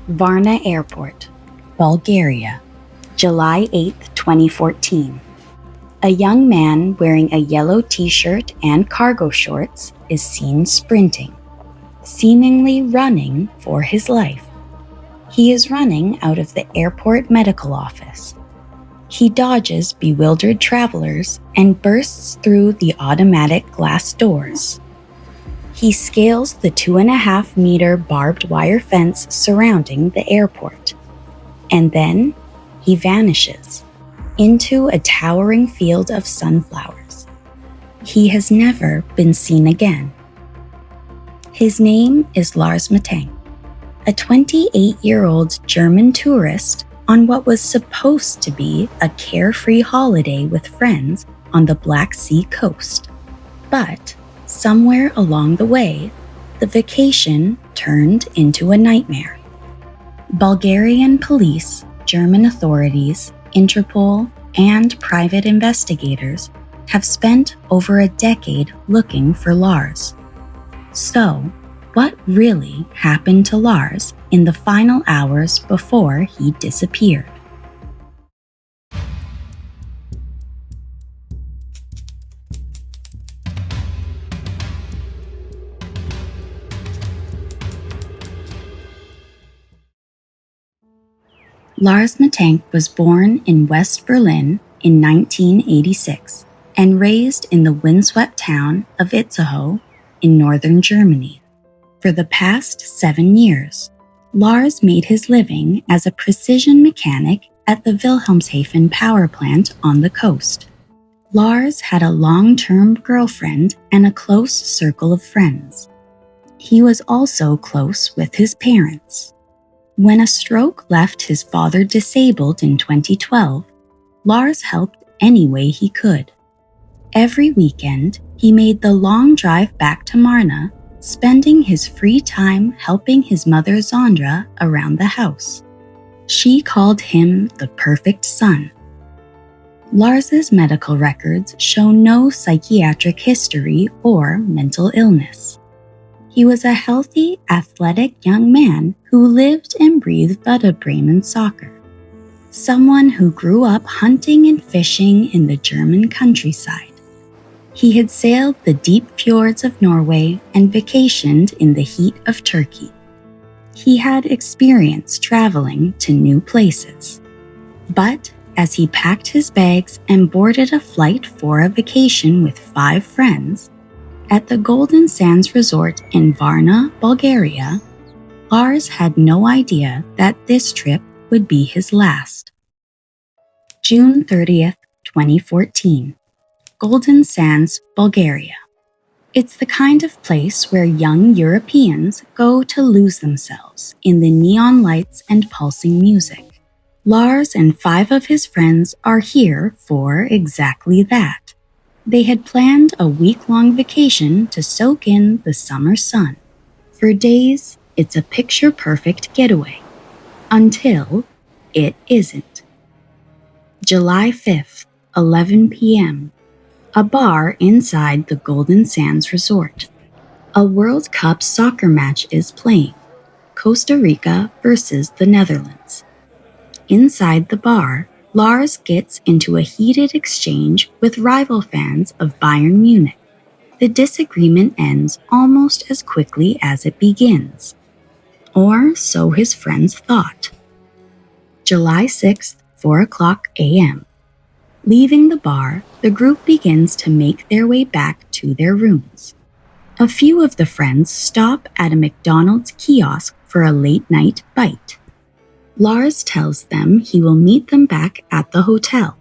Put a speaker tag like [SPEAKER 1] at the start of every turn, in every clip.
[SPEAKER 1] Varna Airport, Bulgaria, July 8, 2014. A young man wearing a yellow t-shirt and cargo shorts is seen sprinting, seemingly running for his life. He is running out of the airport medical office. He dodges bewildered travelers and bursts through the automatic glass doors. He scales the 2.5-meter barbed wire fence surrounding the airport. And then he vanishes into a towering field of sunflowers. He has never been seen again. His name is Lars Mittank, a 28-year-old German tourist on what was supposed to be a carefree holiday with friends on the Black Sea coast. But somewhere along the way, the vacation turned into a nightmare. Bulgarian police, German authorities, Interpol, and private investigators have spent over a decade looking for Lars. So, what really happened to Lars in the final hours before he disappeared? Lars Mittank was born in West Berlin in 1986 and raised in the windswept town of Itzehoe in northern Germany. For the past 7 years, Lars made his living as a precision mechanic at the Wilhelmshaven power plant on the coast. Lars had a long-term girlfriend and a close circle of friends. He was also close with his parents. When a stroke left his father disabled in 2012, Lars helped any way he could. Every weekend, he made the long drive back to Marna, spending his free time helping his mother Zandra around the house. She called him the perfect son. Lars's medical records show no psychiatric history or mental illness. He was a healthy, athletic young man who lived and breathed Werder Bremen soccer. Someone who grew up hunting and fishing in the German countryside. He had sailed the deep fjords of Norway and vacationed in the heat of Turkey. He had experience traveling to new places. But as he packed his bags and boarded a flight for a vacation with 5 friends, at the Golden Sands Resort in Varna, Bulgaria, Lars had no idea that this trip would be his last. June 30th, 2014. Golden Sands, Bulgaria. It's the kind of place where young Europeans go to lose themselves in the neon lights and pulsing music. Lars and 5 of his friends are here for exactly that. They had planned a week-long vacation to soak in the summer sun. For days, it's a picture-perfect getaway. Until it isn't. July 5th, 11 p.m. A bar inside the Golden Sands Resort. A World Cup soccer match is playing. Costa Rica versus the Netherlands. Inside the bar, Lars gets into a heated exchange with rival fans of Bayern Munich. The disagreement ends almost as quickly as it begins. Or so his friends thought. July 6th, 4:00 a.m. Leaving the bar, the group begins to make their way back to their rooms. A few of the friends stop at a McDonald's kiosk for a late-night bite. Lars tells them he will meet them back at the hotel.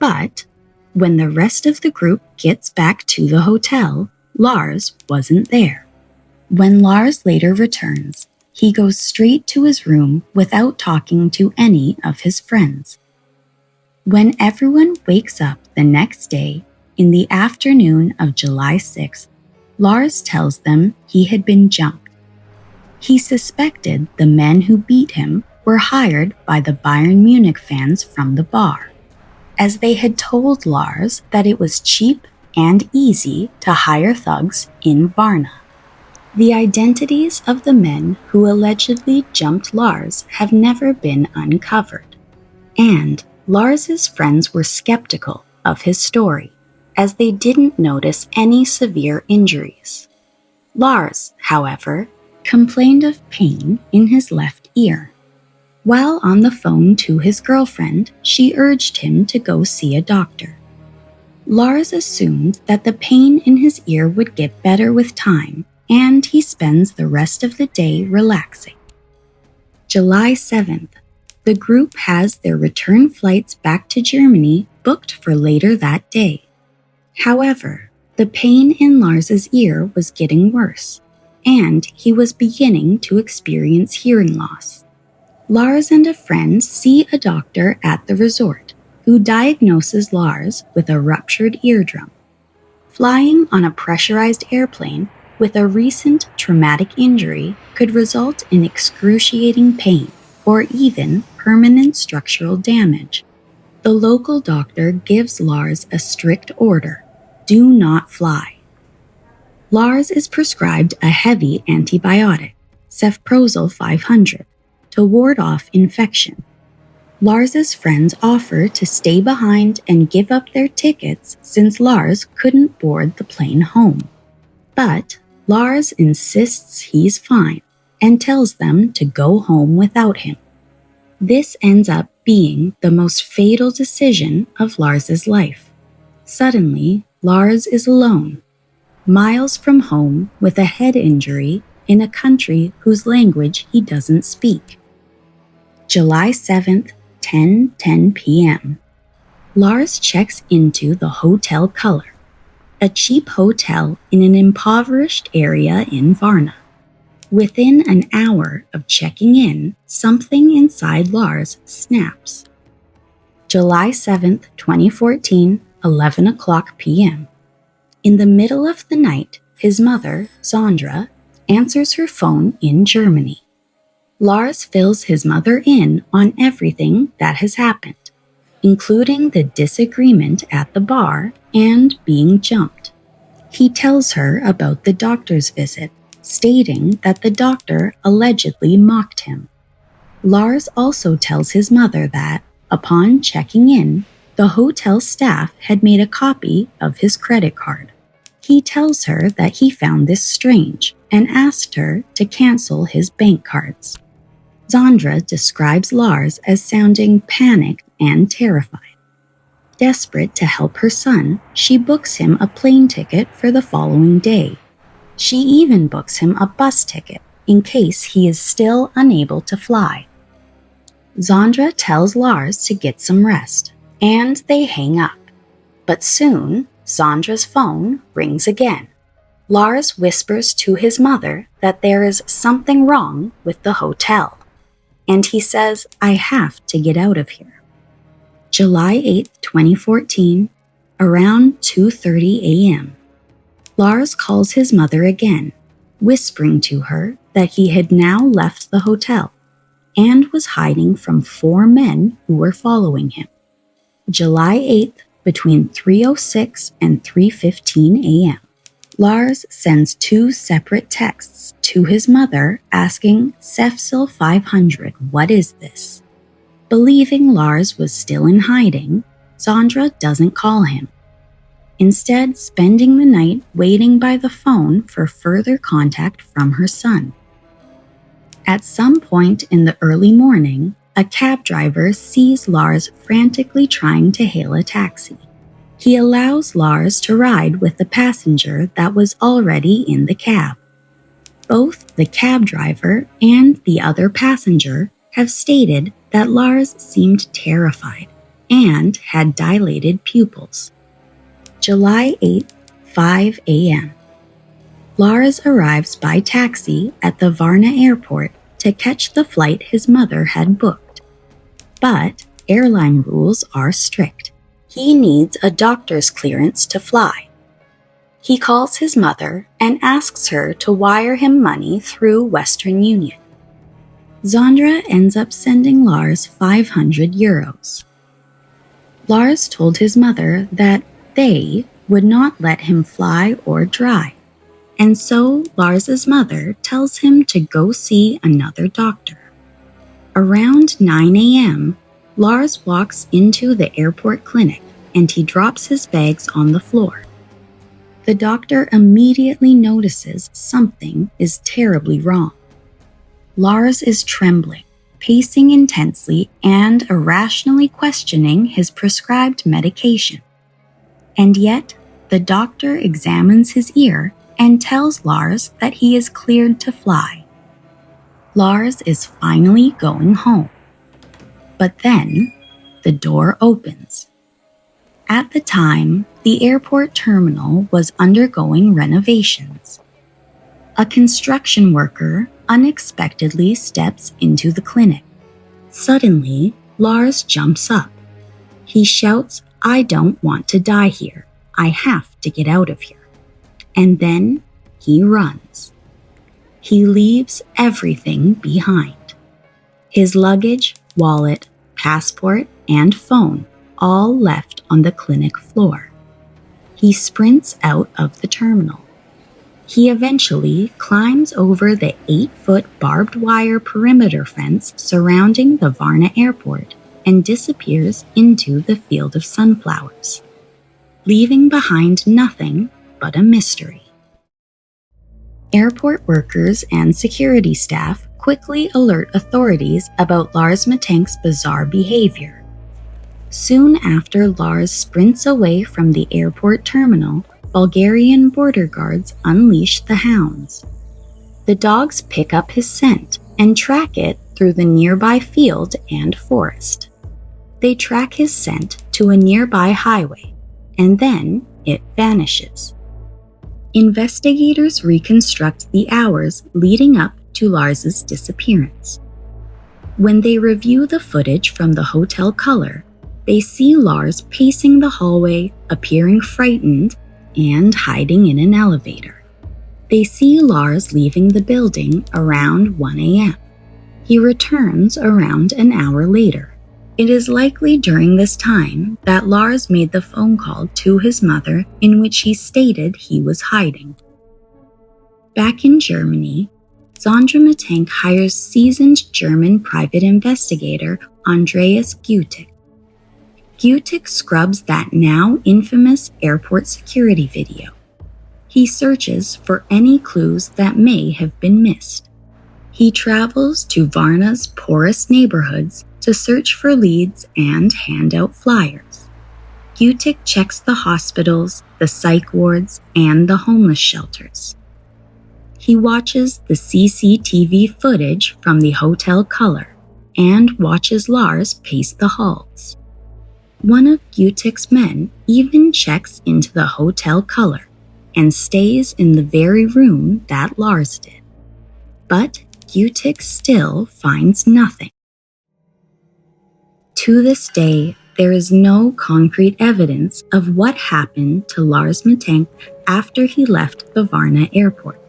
[SPEAKER 1] But when the rest of the group gets back to the hotel, Lars wasn't there. When Lars later returns, he goes straight to his room without talking to any of his friends. When everyone wakes up the next day, in the afternoon of July 6th, Lars tells them he had been jumped. He suspected the men who beat him were hired by the Bayern Munich fans from the bar, as they had told Lars that it was cheap and easy to hire thugs in Varna. The identities of the men who allegedly jumped Lars have never been uncovered, and Lars's friends were skeptical of his story, as they didn't notice any severe injuries. Lars, however, complained of pain in his left ear. While on the phone to his girlfriend, she urged him to go see a doctor. Lars assumed that the pain in his ear would get better with time, and he spends the rest of the day relaxing. July 7th, the group has their return flights back to Germany booked for later that day. However, the pain in Lars's ear was getting worse, and he was beginning to experience hearing loss. Lars and a friend see a doctor at the resort, who diagnoses Lars with a ruptured eardrum. Flying on a pressurized airplane with a recent traumatic injury could result in excruciating pain or even permanent structural damage. The local doctor gives Lars a strict order: do not fly. Lars is prescribed a heavy antibiotic, Cephalosporin 500, to ward off infection. Lars's friends offer to stay behind and give up their tickets since Lars couldn't board the plane home. But Lars insists he's fine and tells them to go home without him. This ends up being the most fatal decision of Lars's life. Suddenly, Lars is alone, miles from home with a head injury in a country whose language he doesn't speak. July 7th, 10:10 p.m. Lars checks into the Hotel Color, a cheap hotel in an impoverished area in Varna. Within an hour of checking in, something inside Lars snaps. July 7th, 2014, 11 o'clock p.m. In the middle of the night, his mother, Sandra, answers her phone in Germany. Lars fills his mother in on everything that has happened, including the disagreement at the bar and being jumped. He tells her about the doctor's visit, stating that the doctor allegedly mocked him. Lars also tells his mother that, upon checking in, the hotel staff had made a copy of his credit card. He tells her that he found this strange and asked her to cancel his bank cards. Sandra describes Lars as sounding panicked and terrified. Desperate to help her son, she books him a plane ticket for the following day. She even books him a bus ticket in case he is still unable to fly. Sandra tells Lars to get some rest, and they hang up. But soon, Sandra's phone rings again. Lars whispers to his mother that there is something wrong with the hotel, and he says, "I have to get out of here." July 8, 2014, around 2:30 a.m. Lars calls his mother again, whispering to her that he had now left the hotel and was hiding from 4 men who were following him. July 8th, between 3:06 and 3:15 a.m. Lars sends 2 separate texts to his mother asking Cephalosporin 500, "What is this?" Believing Lars was still in hiding, Sandra doesn't call him, instead spending the night waiting by the phone for further contact from her son. At some point in the early morning, a cab driver sees Lars frantically trying to hail a taxi. He allows Lars to ride with the passenger that was already in the cab. Both the cab driver and the other passenger have stated that Lars seemed terrified and had dilated pupils. July 8th, 5 a.m. Lars arrives by taxi at the Varna Airport to catch the flight his mother had booked. But airline rules are strict. He needs a doctor's clearance to fly. He calls his mother and asks her to wire him money through Western Union. Sandra ends up sending Lars 500 euros. Lars told his mother that they would not let him fly or drive. and so Lars's mother tells him to go see another doctor. Around 9 a.m., Lars walks into the airport clinic and he drops his bags on the floor. The doctor immediately notices something is terribly wrong. Lars is trembling, pacing intensely, and irrationally questioning his prescribed medication. And yet, the doctor examines his ear and tells Lars that he is cleared to fly. Lars is finally going home. But then, the door opens. At the time, the airport terminal was undergoing renovations. A construction worker unexpectedly steps into the clinic. Suddenly, Lars jumps up. He shouts, "I don't want to die here. I have to get out of here." And then he runs. He leaves everything behind. His luggage, wallet, passport, and phone all left on the clinic floor. He sprints out of the terminal. He eventually climbs over the 8-foot barbed wire perimeter fence surrounding the Varna Airport and disappears into the field of sunflowers, leaving behind nothing but a mystery. Airport workers and security staff quickly alert authorities about Lars Mittank's bizarre behavior. Soon after Lars sprints away from the airport terminal, Bulgarian border guards unleash the hounds. The dogs pick up his scent and track it through the nearby field and forest. They track his scent to a nearby highway, and then it vanishes. Investigators reconstruct the hours leading up to Lars's disappearance. When they review the footage from the hotel color, they see Lars pacing the hallway, appearing frightened, and hiding in an elevator. They see Lars leaving the building around 1 a.m. He returns around an hour later. It is likely during this time that Lars made the phone call to his mother in which he stated he was hiding. Back in Germany, Lars Mittank hires seasoned German private investigator Andreas Gutek. Gutek scrubs that now infamous airport security video. He searches for any clues that may have been missed. He travels to Varna's poorest neighborhoods to search for leads and hand out flyers. Gutek checks the hospitals, the psych wards, and the homeless shelters. He watches the CCTV footage from the hotel color and watches Lars pace the halls. One of Gutek's men even checks into the hotel color and stays in the very room that Lars did. But Gutek still finds nothing. To this day, there is no concrete evidence of what happened to Lars Mittank after he left the Varna Airport.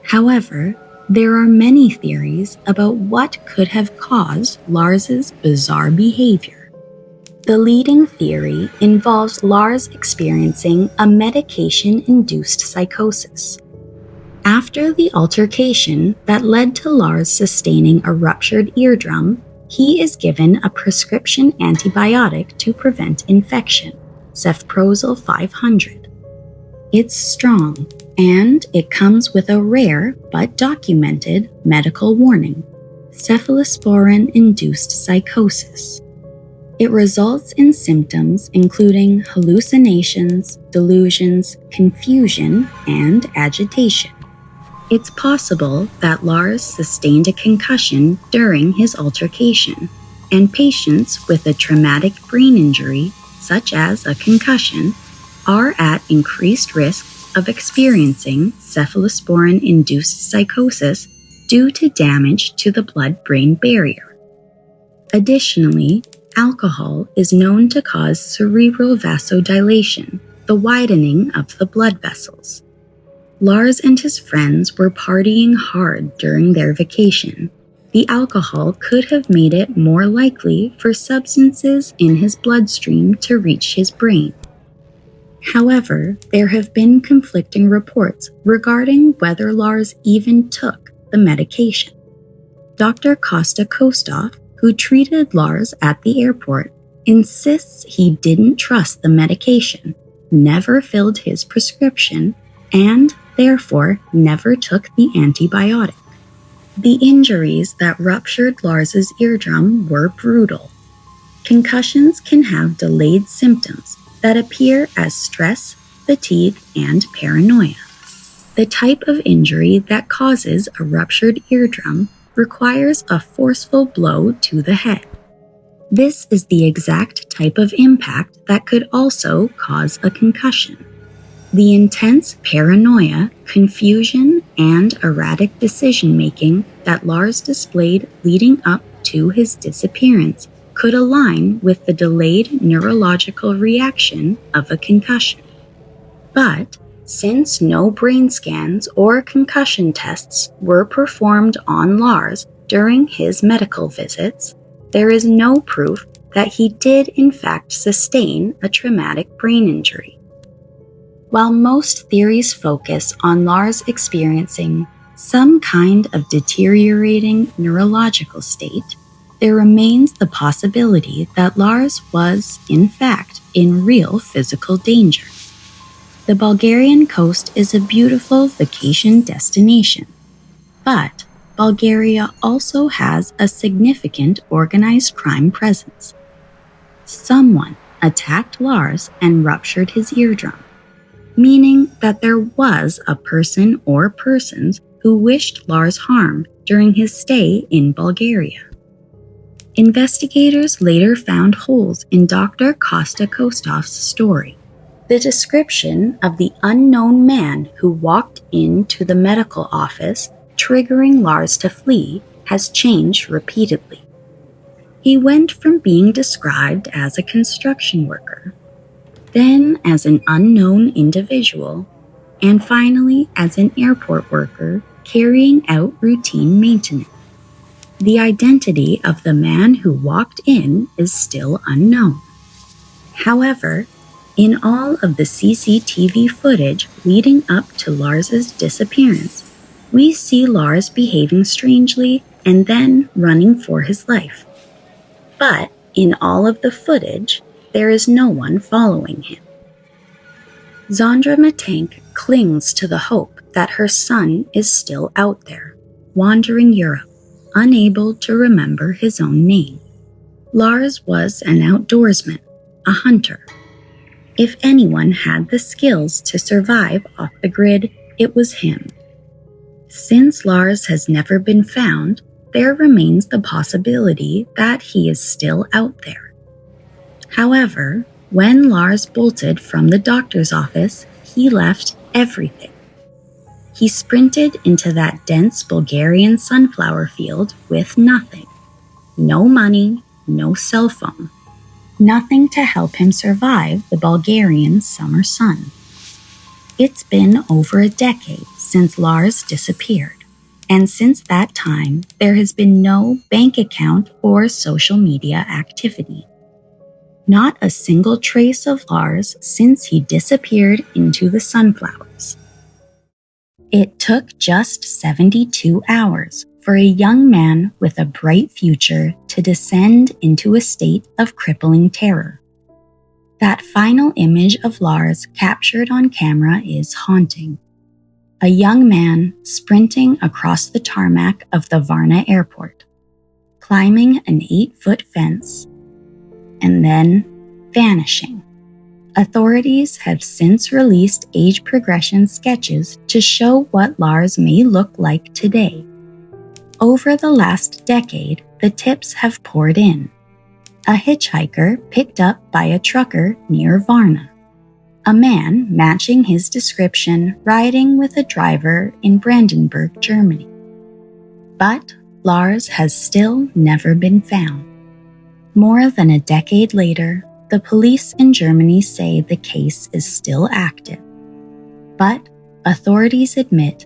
[SPEAKER 1] However, there are many theories about what could have caused Lars's bizarre behavior. The leading theory involves Lars experiencing a medication-induced psychosis. After the altercation that led to Lars sustaining a ruptured eardrum, he is given a prescription antibiotic to prevent infection, Cephalosporin 500. It's strong, and it comes with a rare but documented medical warning: cephalosporin-induced psychosis. It results in symptoms including hallucinations, delusions, confusion, and agitation. It's possible that Lars sustained a concussion during his altercation, and patients with a traumatic brain injury, such as a concussion, are at increased risk of experiencing cephalosporin-induced psychosis due to damage to the blood-brain barrier. Additionally, alcohol is known to cause cerebral vasodilation, the widening of the blood vessels. Lars and his friends were partying hard during their vacation. The alcohol could have made it more likely for substances in his bloodstream to reach his brain. However, there have been conflicting reports regarding whether Lars even took the medication. Dr. Costa Kostov, who treated Lars at the airport, insists he didn't trust the medication, never filled his prescription, and therefore never took the antibiotic. The injuries that ruptured Lars's eardrum were brutal. Concussions can have delayed symptoms that appear as stress, fatigue, and paranoia. The type of injury that causes a ruptured eardrum requires a forceful blow to the head. This is the exact type of impact that could also cause a concussion. The intense paranoia, confusion, and erratic decision-making that Lars displayed leading up to his disappearance could align with the delayed neurological reaction of a concussion. But since no brain scans or concussion tests were performed on Lars during his medical visits, there is no proof that he did in fact sustain a traumatic brain injury. While most theories focus on Lars experiencing some kind of deteriorating neurological state, there remains the possibility that Lars was, in fact, in real physical danger. The Bulgarian coast is a beautiful vacation destination, but Bulgaria also has a significant organized crime presence. Someone attacked Lars and ruptured his eardrum, meaning that there was a person or persons who wished Lars harm during his stay in Bulgaria. Investigators later found holes in Dr. Costa Kostov's story. The description of the unknown man who walked into the medical office, triggering Lars to flee, has changed repeatedly. He went from being described as a construction worker, then as an unknown individual, and finally as an airport worker carrying out routine maintenance. The identity of the man who walked in is still unknown. However, in all of the CCTV footage leading up to Lars's disappearance, we see Lars behaving strangely and then running for his life. But in all of the footage, there is no one following him. Varna Mittank clings to the hope that her son is still out there, wandering Europe, unable to remember his own name. Lars was an outdoorsman, a hunter. If anyone had the skills to survive off the grid, it was him. Since Lars has never been found, there remains the possibility that he is still out there. However, when Lars bolted from the doctor's office, he left everything. He sprinted into that dense Bulgarian sunflower field with nothing. No money, no cell phone. Nothing to help him survive the Bulgarian summer sun. It's been over a decade since Lars disappeared, and since that time, there has been no bank account or social media activity. Not a single trace of Lars since he disappeared into the sunflowers. It took just 72 hours for a young man with a bright future to descend into a state of crippling terror. That final image of Lars captured on camera is haunting. A young man sprinting across the tarmac of the Varna Airport, climbing an 8-foot fence, and then vanishing. Authorities have since released age progression sketches to show what Lars may look like today. Over the last decade, the tips have poured in. A hitchhiker picked up by a trucker near Varna. A man matching his description riding with a driver in Brandenburg, Germany. But Lars has still never been found. More than a decade later, the police in Germany say the case is still active. But authorities admit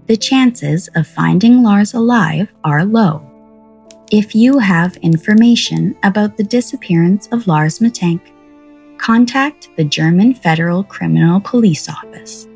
[SPEAKER 1] the chances of finding Lars alive are low. If you have information about the disappearance of Lars Mittank, contact the German Federal Criminal Police Office.